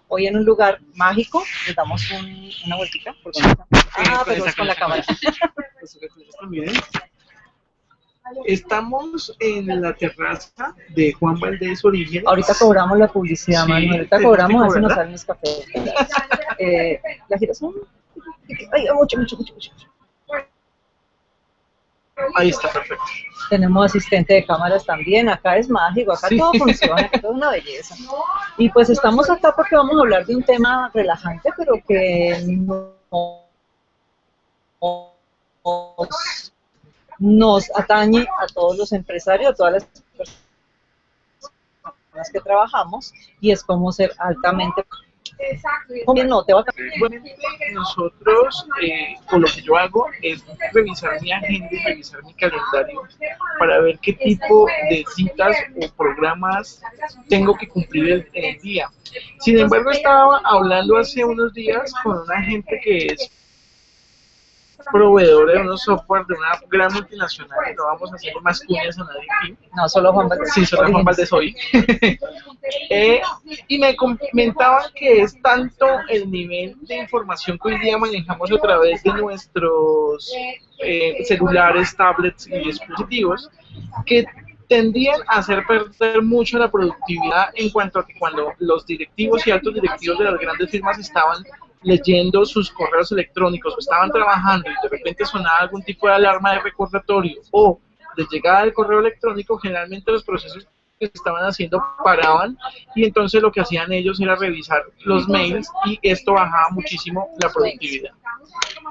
hoy en un lugar mágico. Les damos una vueltita. ¿Por dónde está? Ah, pero es con la cámara. Estamos en la terraza de Juan Valdez Orígenes. Ahorita cobramos la publicidad, Sí, Manuel. Ahorita cobramos, a ver si nos salen mis cafés. La girasol. Ay, mucho. Ahí está, perfecto. Tenemos asistente de cámaras también. Acá es mágico, acá Sí. todo funciona, acá todo es una belleza. Y pues estamos acá porque vamos a hablar de un tema relajante, pero que nos atañe a todos los empresarios, a todas las personas que trabajamos, y es cómo ser altamente... No, te va a... Bueno, nosotros, o lo que yo hago es revisar mi agenda y revisar mi calendario para ver qué tipo de citas o programas tengo que cumplir en el día. Sin embargo, estaba hablando hace unos días con una gente que es proveedor de unos software de una gran multinacional, y no vamos a hacer más cuñas a nadie aquí. No, solo Juan Valdez. Sí, solo Juan Valdez hoy. Y me comentaban que es tanto el nivel de información que hoy día manejamos a través de nuestros celulares, tablets y dispositivos, que tendían a hacer perder mucho la productividad, en cuanto a que cuando los directivos y altos directivos de las grandes firmas estaban leyendo sus correos electrónicos o estaban trabajando y de repente sonaba algún tipo de alarma de recordatorio o de llegada del correo electrónico, generalmente los procesos que estaban haciendo paraban, y entonces lo que hacían ellos era revisar los mails, y esto bajaba muchísimo la productividad.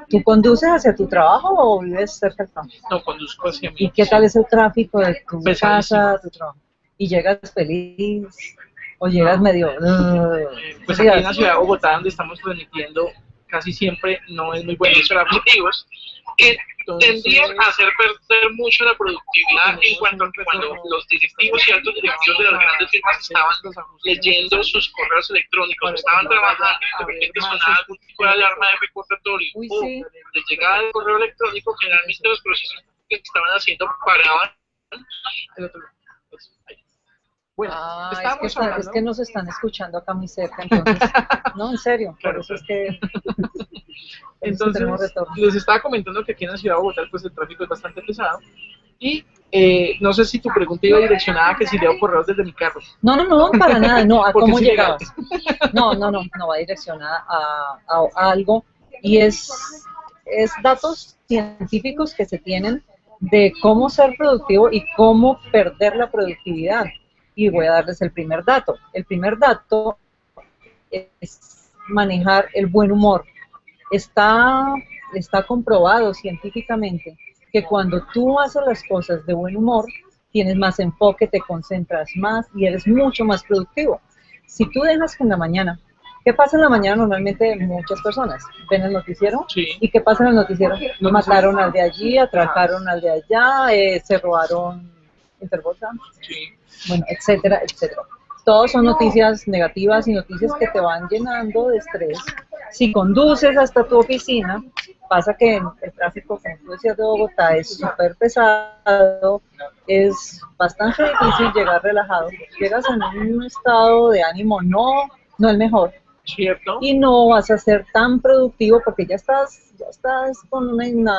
¿Tú conduces hacia tu trabajo o vives cerca del trabajo? No, conduzco hacia mí. ¿Y qué tal es el tráfico de tu Pesadísimo. casa a tu trabajo? ¿Y llegas feliz o llegas medio...? Pues aquí en la ciudad de Bogotá, donde estamos transmitiendo, casi siempre no es muy bueno tráfico, que tendían a hacer perder mucho la productividad, en cuanto a que cuando los directivos y altos directivos de las grandes firmas estaban leyendo sus correos electrónicos, estaban trabajando y de repente sonaba algún tipo de alarma de recordatorio o de llegada del correo electrónico, generalmente los procesos que estaban haciendo paraban. Bueno, es que nos están escuchando acá muy cerca, entonces, no, en serio, Claro, por eso es que... Entonces, les estaba comentando que aquí en la ciudad de Bogotá pues el tráfico es bastante pesado, y no sé si tu pregunta iba direccionada a que si leo correos desde mi carro. No, para nada, no, a Porque cómo sí llegabas. No, va direccionada a algo, y es datos científicos que se tienen de cómo ser productivo y cómo perder la productividad. Y voy a darles el primer dato. El primer dato es manejar el buen humor. Está comprobado científicamente que cuando tú haces las cosas de buen humor, tienes más enfoque, te concentras más y eres mucho más productivo. Si tú dejas que en la mañana, ¿qué pasa en la mañana normalmente muchas personas? ¿Ven el noticiero? Sí. ¿Y qué pasa en el noticiero? Mataron al de allí, atracaron al de allá, se robaron Interbolsa. Sí. Bueno, etcétera. Todos son noticias negativas y noticias que te van llenando de estrés. Si conduces hasta tu oficina, pasa que el tráfico, como tú decías, de Bogotá es súper pesado, es bastante difícil llegar relajado. Llegas en un estado de ánimo no el mejor. ¿Cierto? Y no vas a ser tan productivo porque ya estás con una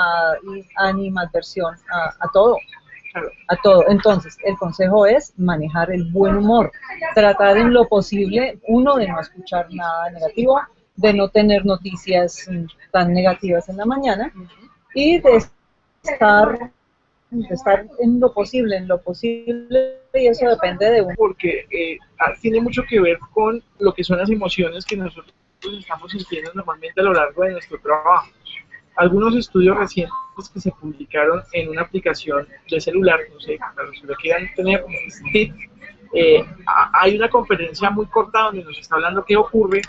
animadversión a todo. A todo. Entonces, el consejo es manejar el buen humor, tratar en lo posible, uno, de no escuchar nada negativo, de no tener noticias tan negativas en la mañana, y de estar en lo posible, y eso depende de uno. Porque tiene mucho que ver con lo que son las emociones que nosotros estamos sintiendo normalmente a lo largo de nuestro trabajo. Algunos estudios recientes que se publicaron en una aplicación de celular, no sé, para los que lo quieran tener, hay una conferencia muy corta donde nos está hablando qué ocurre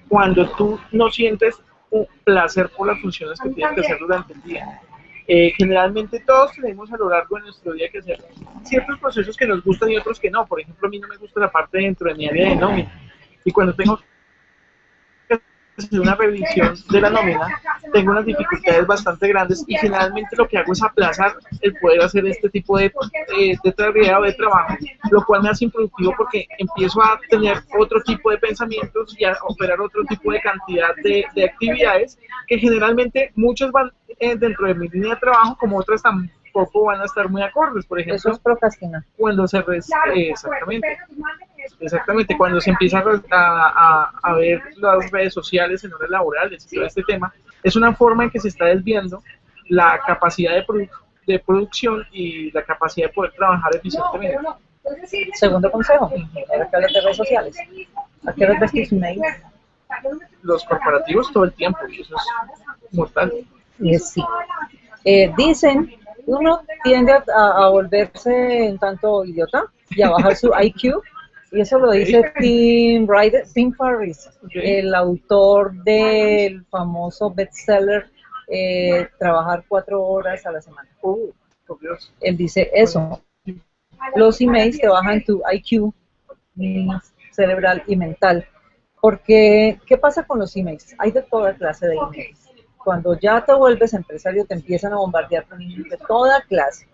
cuando tú no sientes un placer por las funciones que tienes que hacer durante el día. Generalmente todos tenemos a lo largo de nuestro día que hacer ciertos procesos que nos gustan y otros que no. Por ejemplo, a mí no me gusta la parte dentro de mi área de nómina, y cuando tengo que hacer una revisión de la nómina, tengo unas dificultades bastante grandes y finalmente lo que hago es aplazar el poder hacer este tipo de tarea o de trabajo, lo cual me hace improductivo porque empiezo a tener otro tipo de pensamientos y a operar otro tipo de cantidad de actividades que generalmente muchas van dentro de mi línea de trabajo, como otras tampoco van a estar muy acordes. Por ejemplo, Eso es procrastinar. Cuando se exactamente, cuando se empieza a ver las redes sociales en horas laborales y todo este tema, es una forma en que se está desviando la capacidad de producción y la capacidad de poder trabajar eficientemente. Segundo consejo, ahora que hablas de redes sociales, ¿a qué hora ves tus emails? Los corporativos todo el tiempo, eso es mortal. Sí. Dicen, uno tiende a volverse un tanto idiota y a bajar su IQ, y eso lo dice Tim Ferriss, el autor del famoso bestseller Trabajar 4 horas a la semana. Por Dios. Él dice eso, los emails te bajan tu IQ cerebral y mental, porque ¿qué pasa con los emails? Hay de toda clase de emails. Cuando ya te vuelves empresario te empiezan a bombardear con emails de toda clase.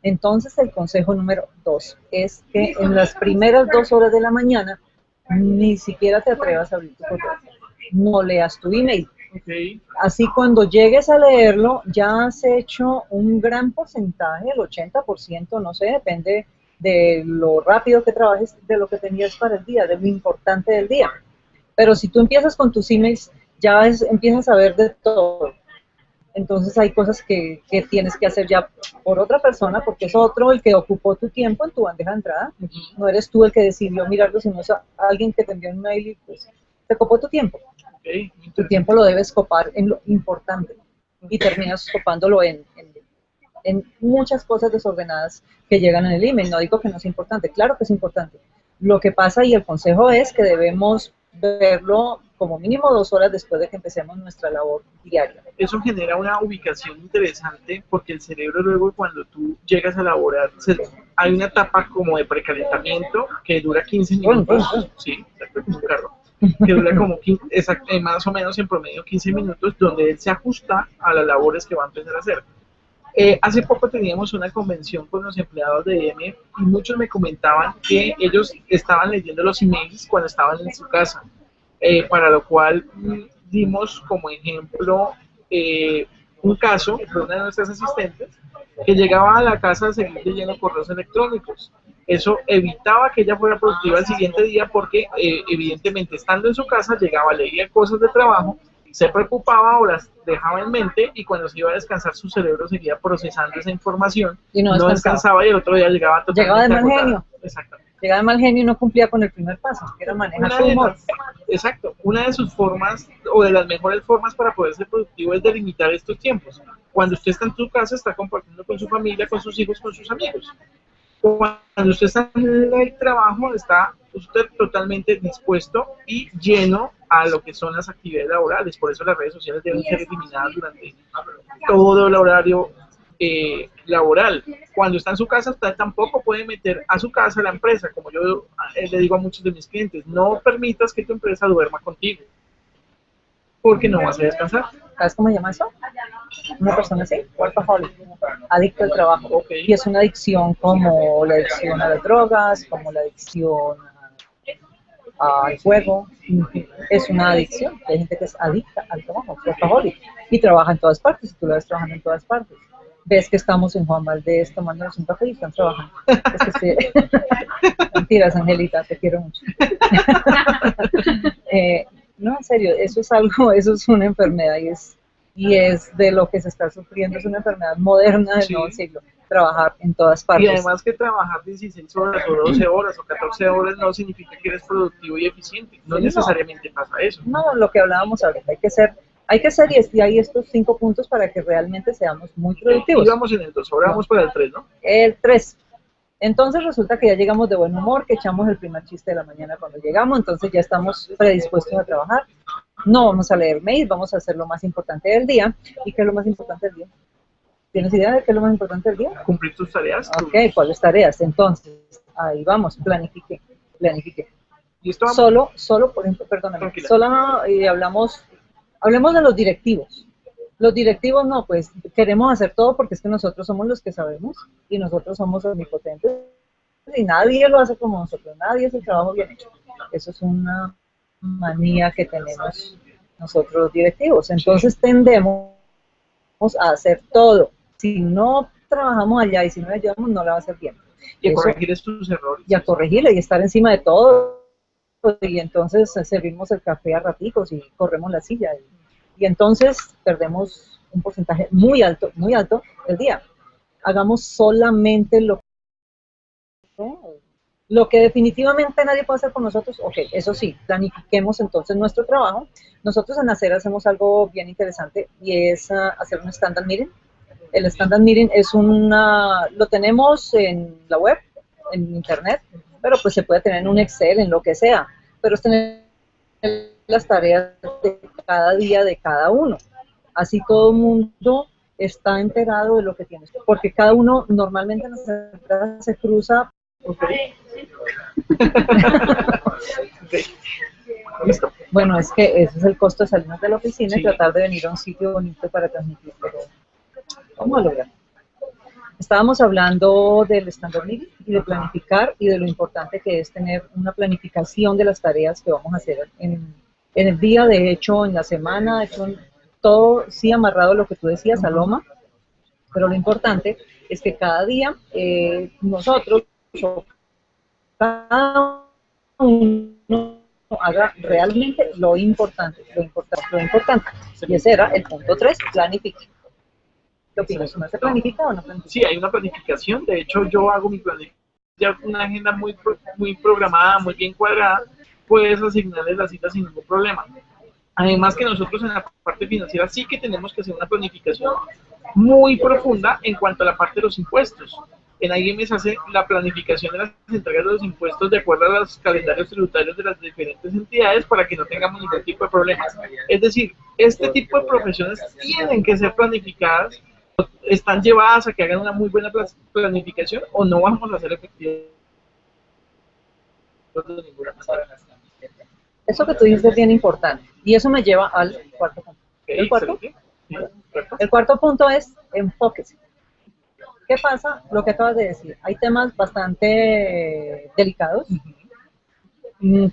Entonces el consejo número 2 es que en las primeras 2 horas de la mañana ni siquiera te atrevas a abrir tu correo. No leas tu email. Okay. Así cuando llegues a leerlo ya has hecho un gran porcentaje, el 80%, no sé, depende de lo rápido que trabajes, de lo que tenías para el día, de lo importante del día. Pero si tú empiezas con tus emails, ya empiezas a ver de todo. Entonces hay cosas que tienes que hacer ya por otra persona, porque es otro el que ocupó tu tiempo en tu bandeja de entrada. No eres tú el que decidió mirarlo, sino es alguien que te envió un mail y pues te ocupó tu tiempo. Okay. Tu tiempo lo debes copar en lo importante y terminas copándolo en muchas cosas desordenadas que llegan en el email. No digo que no es importante, claro que es importante. Lo que pasa y el consejo es que debemos verlo como mínimo 2 horas después de que empecemos nuestra labor diaria. Eso genera una ubicación interesante porque el cerebro luego cuando tú llegas a laborar, hay una etapa como de precalentamiento que dura 15 minutos, sí, exacto, como un carro, que dura como 15, más o menos en promedio 15 minutos, donde él se ajusta a las labores que va a empezar a hacer. Hace poco teníamos una convención con los empleados de EM y muchos me comentaban que ellos estaban leyendo los emails cuando estaban en su casa, para lo cual dimos como ejemplo un caso de una de nuestras asistentes que llegaba a la casa a seguir leyendo correos electrónicos. Eso evitaba que ella fuera productiva el siguiente día porque evidentemente estando en su casa llegaba, leía cosas de trabajo, se preocupaba o las dejaba en mente y cuando se iba a descansar su cerebro seguía procesando esa información y no descansaba y el otro día llegaba totalmente de mal genio. Exactamente. Llegaba de mal genio y no cumplía con el primer paso, que era manejar su humor. Exacto, una de sus formas o de las mejores formas para poder ser productivo es delimitar estos tiempos. Cuando usted está en su casa está compartiendo con su familia, con sus hijos, con sus amigos. Cuando usted está en el trabajo está usted totalmente dispuesto y lleno a lo que son las actividades laborales. Por eso las redes sociales deben ser eliminadas durante todo el horario laboral. Cuando está en su casa, usted tampoco puede meter a su casa la empresa, como yo le digo a muchos de mis clientes, no permitas que tu empresa duerma contigo, porque no vas a descansar. ¿Sabes cómo se llama eso? Una persona así, workaholic, adicto al trabajo. Okay. Y es una adicción como la adicción a las drogas, como la adicción al juego. Es una adicción. Hay gente que es adicta al trabajo, workaholic, y trabaja en todas partes. Y tú la ves trabajando en todas partes. Ves que estamos en Juan Valdez tomándonos un café y están trabajando. Es que sí. Mentiras, Angelita, te quiero mucho. No, en serio, eso es algo, eso es una enfermedad y es de lo que se está sufriendo, es una enfermedad moderna del nuevo siglo, trabajar en todas partes. Y además que trabajar 16 horas o 12 horas o 14 horas no significa que eres productivo y eficiente, no necesariamente pasa eso. No, lo que hablábamos ahorita, hay que ser y hay estos 5 puntos para que realmente seamos muy productivos. Y vamos en el 2, ahora vamos para el 3, ¿no? El 3. Entonces resulta que ya llegamos de buen humor, que echamos el primer chiste de la mañana cuando llegamos, entonces ya estamos predispuestos a trabajar. No vamos a leer mail, vamos a hacer lo más importante del día. ¿Y qué es lo más importante del día? ¿Tienes idea de qué es lo más importante del día? Cumplir tus tareas. Ok, ¿cuáles tareas? Entonces, ahí vamos, planifique. ¿Y esto solo, por ejemplo, perdóname, hablemos de los directivos. Los directivos no, pues queremos hacer todo porque es que nosotros somos los que sabemos y nosotros somos omnipotentes y nadie lo hace como nosotros, nadie hace el trabajo bien hecho. Eso es una manía que tenemos nosotros los directivos. Entonces tendemos a hacer todo. Si no trabajamos allá y si no le ayudamos, no la va a hacer bien. Y a corregir estos errores. Y a corregirle y estar encima de todo. Y entonces servimos el café a raticos y corremos la silla. Y entonces perdemos un porcentaje muy alto del día. Hagamos solamente lo que definitivamente nadie puede hacer con nosotros. Ok, eso sí, planifiquemos entonces nuestro trabajo. Nosotros en ACER hacemos algo bien interesante y es hacer un standard meeting. El standard meeting es lo tenemos en la web, en internet, pero pues se puede tener en un Excel, en lo que sea, pero es tener las tareas de cada día de cada uno. Así todo el mundo está enterado de lo que tienes, porque cada uno normalmente en las empresas se cruza. Okay. Listo. Bueno, es que ese es el costo de salirnos de la oficina y tratar de venir a un sitio bonito para transmitir, pero vamos a lograr. Estábamos hablando del standard meeting y de planificar y de lo importante que es tener una planificación de las tareas que vamos a hacer en el día, de hecho, en la semana, de hecho, todo sí amarrado a lo que tú decías, a Loma, pero lo importante es que cada día nosotros, cada uno haga realmente lo importante. Y ese era el punto 3, planificar. ¿Qué opinas? ¿No se planifica o no planifica? Sí, hay una planificación. De hecho, yo hago mi planificación, una agenda muy programada, muy bien cuadrada. Puedes asignarle las citas sin ningún problema. Además que nosotros en la parte financiera sí que tenemos que hacer una planificación muy profunda en cuanto a la parte de los impuestos. En IEM se hace la planificación de las entregas de los impuestos de acuerdo a los calendarios tributarios de las diferentes entidades para que no tengamos ningún tipo de problemas. Es decir, este tipo de profesiones tienen que ser planificadas, están llevadas a que hagan una muy buena planificación o no vamos a hacer efectivo de ninguna manera. Eso que tú dices es bien importante y eso me lleva al cuarto punto. ¿El cuarto? Sí, el cuarto punto es enfóquese. ¿Qué pasa? Lo que acabas de decir, hay temas bastante delicados,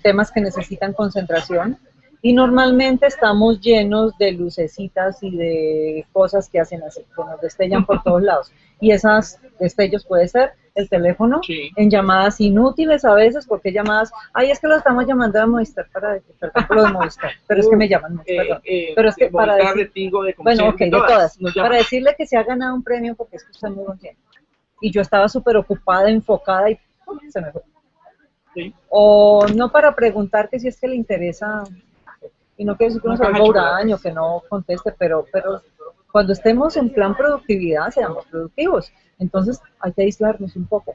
temas que necesitan concentración y normalmente estamos llenos de lucecitas y de cosas que hacen así, que nos destellan por todos lados. Y esas destellos puede ser el teléfono, sí, en llamadas inútiles a veces, porque llamadas, ay, es que lo estamos llamando a Movistar para lo de Movistar, pero es que me llaman, pero es que para decir, bueno, ok, de todas, para decirle que se ha ganado un premio porque es que usted muy buen tiempo. Y yo estaba súper ocupada, enfocada y se me fue. Sí. O no para preguntarte si es que le interesa, y no quiero decir que uno se vuelva huraño, que no conteste, pero cuando estemos en plan productividad, seamos productivos. Entonces hay que aislarnos un poco.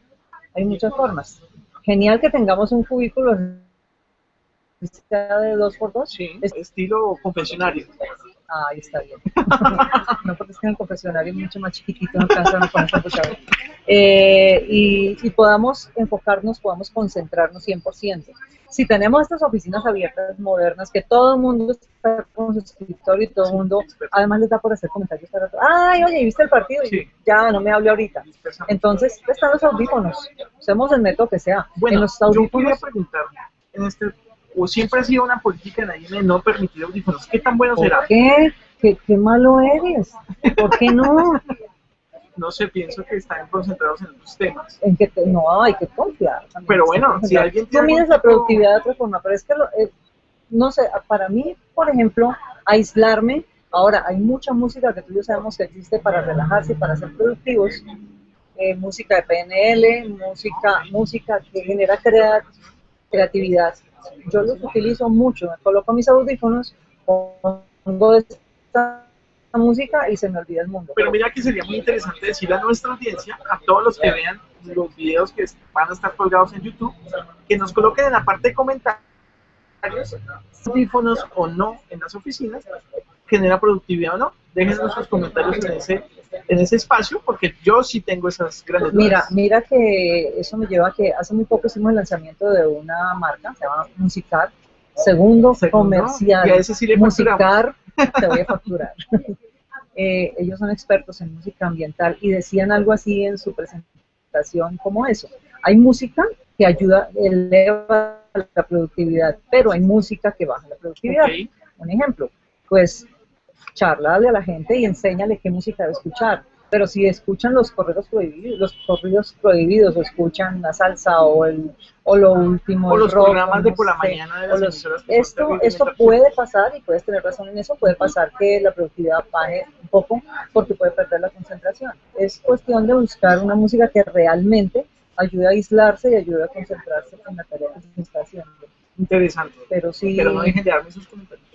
Hay muchas formas. Genial que tengamos un cubículo de 2x2. Sí, estilo confesionario. Ahí está bien. No, porque es que en el confesionario es mucho más chiquitito, no alcanza a poner computador. Y podamos enfocarnos, podamos concentrarnos 100%. Si tenemos estas oficinas abiertas, modernas, que todo el mundo está con su escritorio y todo el mundo, además les da por hacer comentarios para otro. Ay, oye, ¿viste el partido? Sí. Ya, no me hable ahorita. Entonces, están los audífonos. Usemos el método que sea. Bueno, en los audífonos, yo quería preguntar, o siempre ha sido una política en la IEM no permitir audífonos. ¿Qué tan bueno será? ¿Por qué? ¿Qué malo eres? ¿Por qué no? No sé, pienso que están concentrados en otros temas. No, hay que confiar. Pero bueno, si alguien tiene... Tú mides la productividad de otra forma, pero es que, no sé, para mí, por ejemplo, aislarme, ahora hay mucha música que tú y yo sabemos que existe para relajarse y para ser productivos, música de PNL, música que genera creatividad. Yo los utilizo mucho, me coloco mis audífonos, pongo esta música y se me olvida el mundo. Pero mira que sería muy interesante decirle a nuestra audiencia, a todos los que vean los videos que van a estar colgados en YouTube, que nos coloquen en la parte de comentarios audífonos o no en las oficinas, genera productividad o no. Déjenos sus comentarios en ese espacio, porque yo sí tengo esas grandes dudas. Mira que eso me lleva a que hace muy poco hicimos el lanzamiento de una marca, se llama Musicar, segundo comercial. Y a ese sí le Musicar, te voy a facturar. ellos son expertos en música ambiental y decían algo así en su presentación como eso. Hay música que ayuda, eleva la productividad, pero hay música que baja la productividad. Ok. Un ejemplo, pues charlale a la gente y enséñale qué música debe escuchar. Pero si escuchan los corridos prohibidos, o escuchan la salsa o lo último, O el los rock, programas de no por la sé, mañana de o las los, emisoras que son esto terriblemente puede absurdas. pasar, y puedes tener razón en eso, puede pasar que la productividad baje un poco porque puede perder la concentración. Es cuestión de buscar una música que realmente ayude a aislarse y ayude a concentrarse en la tarea que se está haciendo. Interesante. Pero sí, Pero no dejen de darme sus comentarios.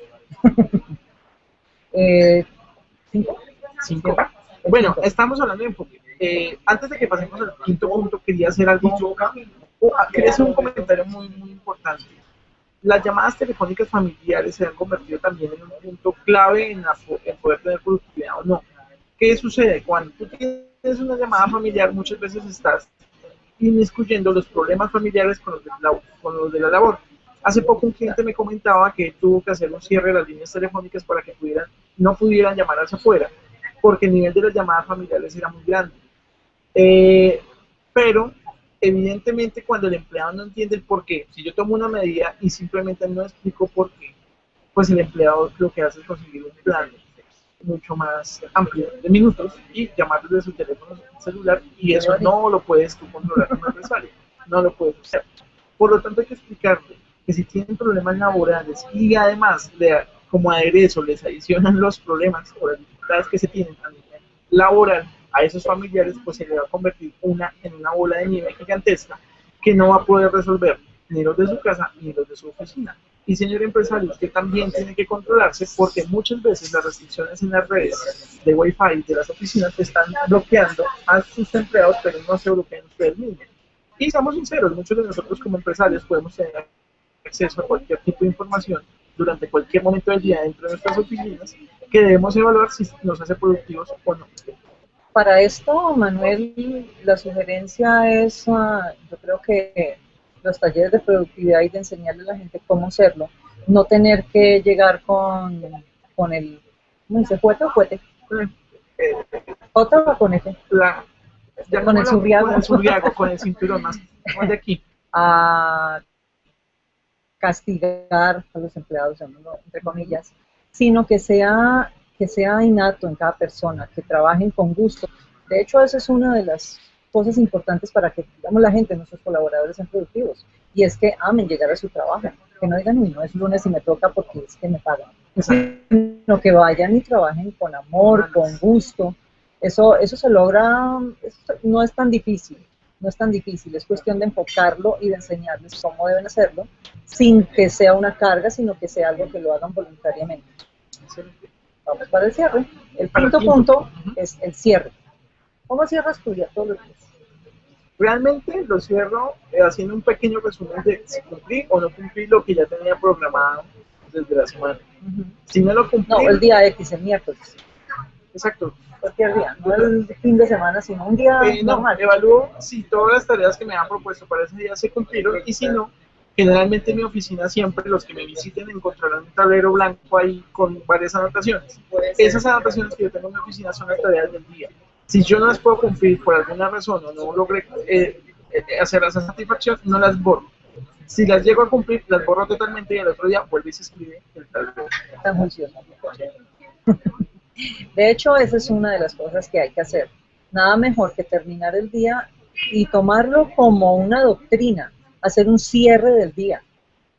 eh, 5. 5. Bueno, estamos hablando de enfoque. Antes de que pasemos al quinto punto, quería hacer algo. Quería hacer un comentario muy importante. Las llamadas telefónicas familiares se han convertido también en un punto clave en poder tener productividad o no. ¿Qué sucede? Cuando tú tienes una llamada familiar, muchas veces estás inmiscuyendo los problemas familiares con los de la labor. Hace poco un cliente me comentaba que tuvo que hacer un cierre de las líneas telefónicas para que no pudieran llamar hacia afuera, porque el nivel de las llamadas familiares era muy grande. Pero evidentemente cuando el empleado no entiende el por qué, si yo tomo una medida y simplemente no explico por qué, pues el empleado lo que hace es conseguir un plan mucho más amplio de minutos y llamar desde su teléfono celular, y eso no lo puedes tú controlar como empresario, no lo puedes hacer. Por lo tanto hay que explicarle que si tienen problemas laborales y además como aderezo les adicionan los problemas o las dificultades que se tienen a nivel laboral a esos familiares, pues se le va a convertir en una bola de nieve gigantesca que no va a poder resolver ni los de su casa ni los de su oficina. Y señor empresario, usted también tiene que controlarse, porque muchas veces las restricciones en las redes de Wi-Fi de las oficinas están bloqueando a sus empleados, pero no se bloquean ustedes mismos. Y seamos sinceros, muchos de nosotros como empresarios podemos tener acceso a cualquier tipo de información durante cualquier momento del día dentro de nuestras oficinas, que debemos evaluar si nos hace productivos o no. Para esto, Manuel, la sugerencia es, yo creo que los talleres de productividad y de enseñarle a la gente cómo hacerlo, no tener que llegar con el, ¿cómo dice? ¿Fuete o fuete? ¿J o con F? Con el surriago, con el cinturón más de aquí. A castigar a los empleados, entre comillas, sino que sea innato en cada persona, que trabajen con gusto. De hecho, esa es una de las cosas importantes para que, digamos, la gente, nuestros colaboradores, sean productivos, y es que amen llegar a su trabajo, que no digan, uy, no es lunes y me toca porque es que me pagan, sino que vayan y trabajen con amor, con gusto. Eso se logra, eso no es tan difícil. No es tan difícil, es cuestión de enfocarlo y de enseñarles cómo deben hacerlo, sin que sea una carga, sino que sea algo que lo hagan voluntariamente. Vamos para el cierre. El quinto punto es el cierre. ¿Cómo cierras tu día todos los días? Realmente lo cierro haciendo un pequeño resumen de si cumplí o no cumplí lo que ya tenía programado desde la semana. Si no lo cumplí... No, el día X, el miércoles. Exacto. Cualquier día, no el fin de semana, sino un día normal. No, evalúo si todas las tareas que me han propuesto para ese día se cumplieron, y si no, generalmente en mi oficina siempre los que me visiten encontrarán un tablero blanco ahí con varias anotaciones. Esas anotaciones que yo tengo en mi oficina son las tareas del día. Si yo no las puedo cumplir por alguna razón o no logré hacer esa satisfacción, no las borro. Si las llego a cumplir, las borro totalmente y el otro día vuelve y se escribe el tablero. Tan funcional. De hecho, esa es una de las cosas que hay que hacer. Nada mejor que terminar el día y tomarlo como una doctrina, hacer un cierre del día,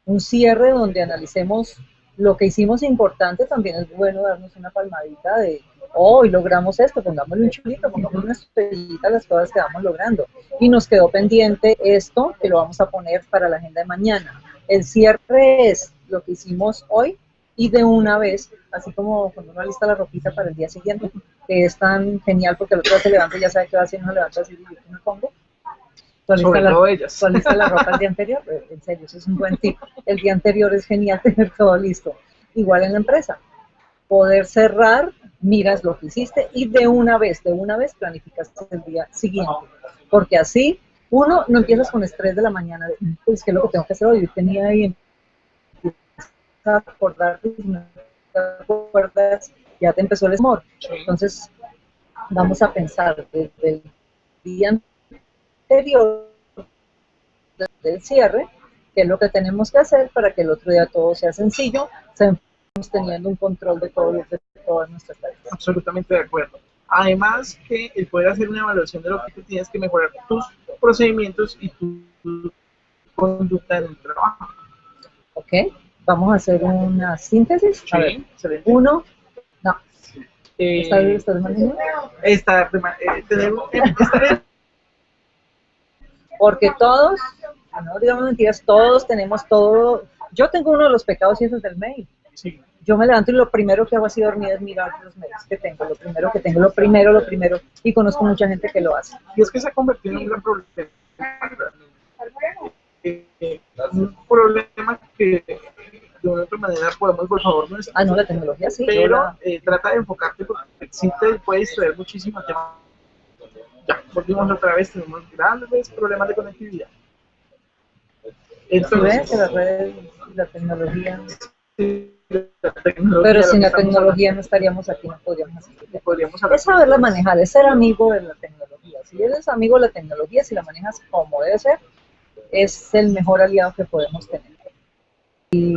un cierre donde analicemos lo que hicimos importante. También es bueno darnos una palmadita de, hoy logramos esto, pongámosle un chulito, pongámosle una estrellita a las cosas que vamos logrando. Y nos quedó pendiente esto, que lo vamos a poner para la agenda de mañana. El cierre es lo que hicimos hoy, y de una vez, así como cuando uno alista la ropita para el día siguiente, que es tan genial porque el otro día se levanta y ya sabe qué va a hacer, uno levanta así, y yo me pongo. Sobre todo ellas. Tú alistas la ropa el día anterior, en serio, eso es un buen tip. El día anterior es genial tener todo listo. Igual en la empresa, poder cerrar, miras lo que hiciste y de una vez planificas el día siguiente, porque así uno no empiezas con estrés de la mañana, de, pues qué es lo que tengo que hacer hoy, tenía ahí, acordarte, si no te acuerdas, ya te empezó el smog. Sí. Entonces, vamos a pensar desde el día anterior del cierre, qué es lo que tenemos que hacer para que el otro día todo sea sencillo, estemos teniendo un control de todas nuestras tareas. Absolutamente de acuerdo. Además que el poder hacer una evaluación de lo que tú tienes que mejorar tus procedimientos y tu conducta en el trabajo. Ok, vamos a hacer una síntesis. Sí, A ver, excelente. uno, no, ¿estás manejando? Porque todos, no digamos mentiras, todos tenemos todo. Yo tengo uno de los pecados y ese es del mail. Sí. Yo me levanto y lo primero que hago así dormida es mirar los mails que tengo, lo primero, y conozco mucha gente que lo hace. Y es que se ha convertido en un gran problema. Un problema que de una u otra manera podemos, por favor, no es. Ah, no, la tecnología sí. Pero trata de enfocarte porque sí te puede distraer muchísimo el tema. Ya, volvimos otra vez, tenemos grandes problemas de conectividad. Entonces, la tecnología. Sí, pero sin la tecnología no estaríamos aquí, no podríamos hacer. Es saberla manejar, es ser amigo de la tecnología. Si eres amigo de la tecnología, si la manejas como debe ser, es el mejor aliado que podemos tener. ¿Y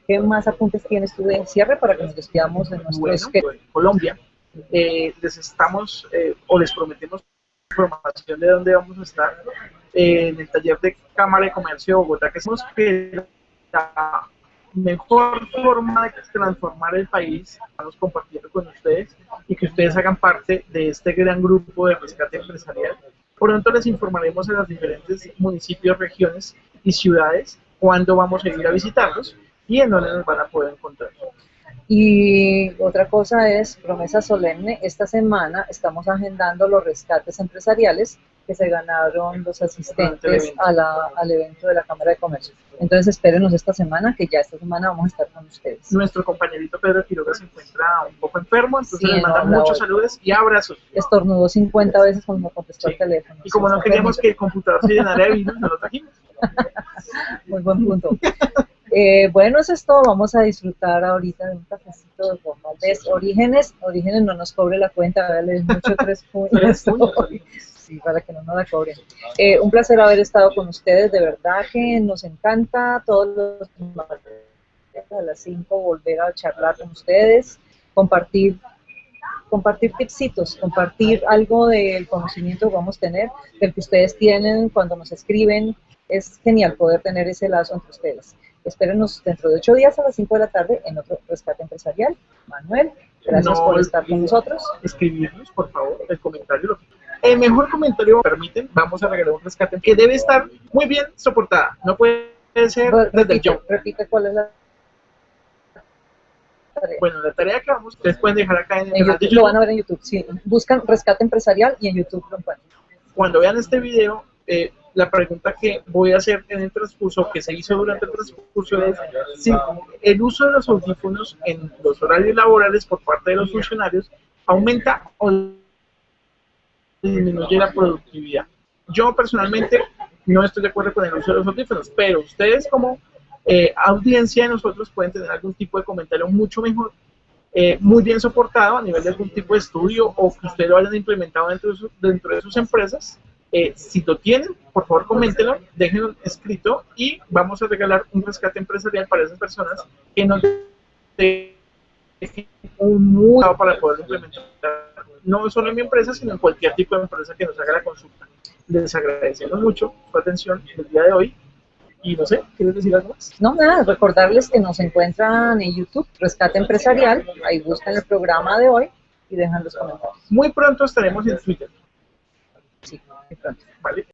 qué más apuntes tienes tú de cierre para que nos despidamos de nuestros... Bueno, Colombia, les estamos o les prometemos información de dónde vamos a estar en el taller de Cámara de Comercio de Bogotá, que somos la mejor forma de transformar el país. Estamos compartiendo con ustedes y que ustedes hagan parte de este gran grupo de rescate empresarial. Pronto les informaremos en los diferentes municipios, regiones y ciudades cuándo vamos a ir a visitarlos y en dónde nos van a poder encontrar. Y otra cosa es, promesa solemne, esta semana estamos agendando los rescates empresariales que se ganaron los asistentes al evento de la Cámara de Comercio. Entonces espérenos esta semana, que ya esta semana vamos a estar con ustedes. Nuestro compañerito Pedro Quiroga se encuentra un poco enfermo, entonces les mandamos muchos saludos y abrazos. Estornudó 50 veces cuando me contestó el teléfono. Y como no queríamos que el computador se llenara de virus, no lo trajimos. Muy buen punto. Bueno, eso es todo. Vamos a disfrutar ahorita de un cafecito de Juan Valdez. Orígenes no nos cobre la cuenta, dale mucho 3 puños. Sí, para que no nos la cobren. Un placer haber estado con ustedes, de verdad que nos encanta todos los martes a las 5 volver a charlar con ustedes, compartir tipsitos, compartir algo del conocimiento que vamos a tener, del que ustedes tienen cuando nos escriben. Es genial poder tener ese lazo entre ustedes. Espérenos dentro de 8 días a las 5 de la tarde en otro rescate empresarial. Manuel, gracias por estar con nosotros. Escribirnos, por favor, el comentario. El mejor comentario, permiten, vamos a regalar un rescate que debe estar muy bien soportada. No puede ser desde el yo. Repite cuál es la tarea. Bueno, la tarea que vamos, ustedes pueden dejar acá en el canal de YouTube. Lo van a ver en YouTube, sí. Buscan rescate empresarial y en YouTube lo encuentran. Cuando vean este video, la pregunta que voy a hacer en el transcurso, que se hizo durante el transcurso, es si el uso de los audífonos en los horarios laborales por parte de los funcionarios aumenta o disminuye la productividad. Yo personalmente no estoy de acuerdo con el uso de los audífonos, pero ustedes como audiencia de nosotros pueden tener algún tipo de comentario mucho mejor, muy bien soportado a nivel de algún tipo de estudio o que ustedes lo hayan implementado dentro de sus empresas. Si lo tienen, por favor coméntenlo, déjenlo escrito y vamos a regalar un rescate empresarial para esas personas que nos dejen un muy para poder implementar, no solo en mi empresa, sino en cualquier tipo de empresa que nos haga la consulta. Les agradecemos mucho su atención el día de hoy y no sé, ¿quieres decir algo más? No, nada, recordarles que nos encuentran en YouTube, Rescate Empresarial, ahí buscan el programa de hoy y dejan los comentarios. Muy pronto estaremos en Twitter. Sí, muy pronto. Vale.